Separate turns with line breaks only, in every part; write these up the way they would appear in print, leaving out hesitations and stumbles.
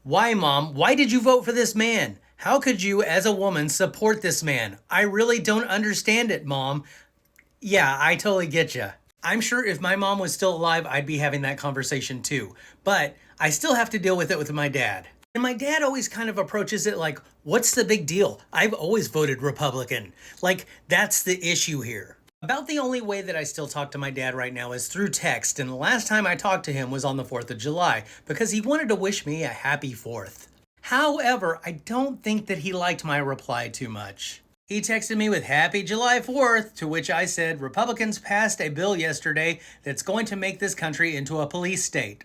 Why, Mom? Why did you vote for this man? How could you, as a woman, support this man? I really don't understand it, Mom. Yeah, I totally get you. I'm sure if my mom was still alive, I'd be having that conversation too. But I still have to deal with it with my dad. And my dad always kind of approaches it like, what's the big deal? I've always voted Republican. Like, that's the issue here. About the only way that I still talk to my dad right now is through text, and the last time I talked to him was on the 4th of July because he wanted to wish me a happy 4th. However, I don't think that he liked my reply too much. He texted me with Happy July 4th, to which I said, Republicans passed a bill yesterday that's going to make this country into a police state.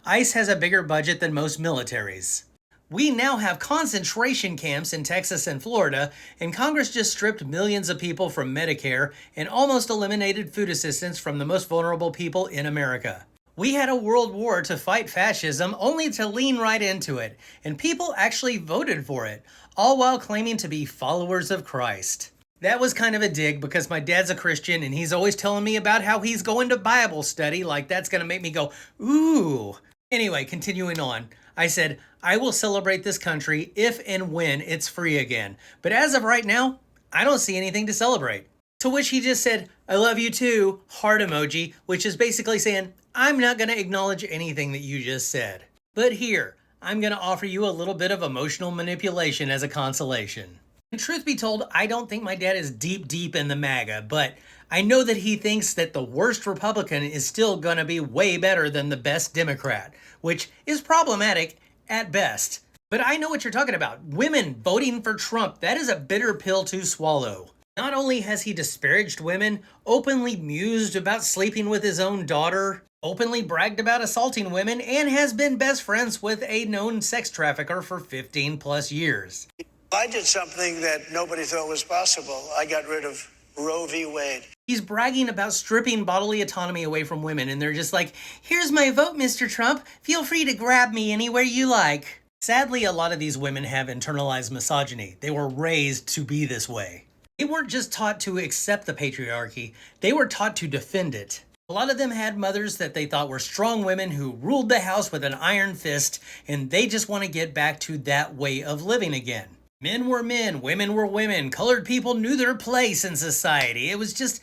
ICE has a bigger budget than most militaries. We now have concentration camps in Texas and Florida, and Congress just stripped millions of people from Medicare and almost eliminated food assistance from the most vulnerable people in America. We had a world war to fight fascism only to lean right into it, and people actually voted for it, all while claiming to be followers of Christ. That was kind of a dig because my dad's a Christian and he's always telling me about how he's going to Bible study, like that's gonna make me go, ooh. Anyway, continuing on, I said, I will celebrate this country if and when it's free again. But as of right now, I don't see anything to celebrate. To which he just said, I love you too, heart emoji, which is basically saying, I'm not going to acknowledge anything that you just said. But here, I'm going to offer you a little bit of emotional manipulation as a consolation. And truth be told, I don't think my dad is deep in the MAGA, but I know that he thinks that the worst Republican is still going to be way better than the best Democrat, which is problematic at best. But I know what you're talking about. Women voting for Trump, that is a bitter pill to swallow. Not only has he disparaged women, openly mused about sleeping with his own daughter, openly bragged about assaulting women, and has been best friends with a known sex trafficker for 15 plus years.
I did something that nobody thought was possible. I got rid of Roe v. Wade.
He's bragging about stripping bodily autonomy away from women, and they're just like, here's my vote, Mr. Trump. Feel free to grab me anywhere you like. Sadly, a lot of these women have internalized misogyny. They were raised to be this way. They weren't just taught to accept the patriarchy, they were taught to defend it. A lot of them had mothers that they thought were strong women who ruled the house with an iron fist, and they just want to get back to that way of living again. Men were men, women were women, colored people knew their place in society. It was just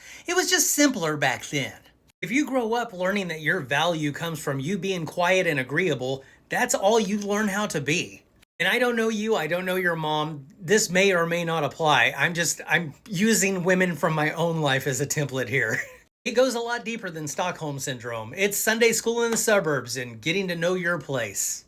simpler back then. If you grow up learning that your value comes from you being quiet and agreeable, that's all you learn how to be. And I don't know you, I don't know your mom. This may or may not apply. I'm using women from my own life as a template here. It goes a lot deeper than Stockholm Syndrome. It's Sunday school in the suburbs and getting to know your place.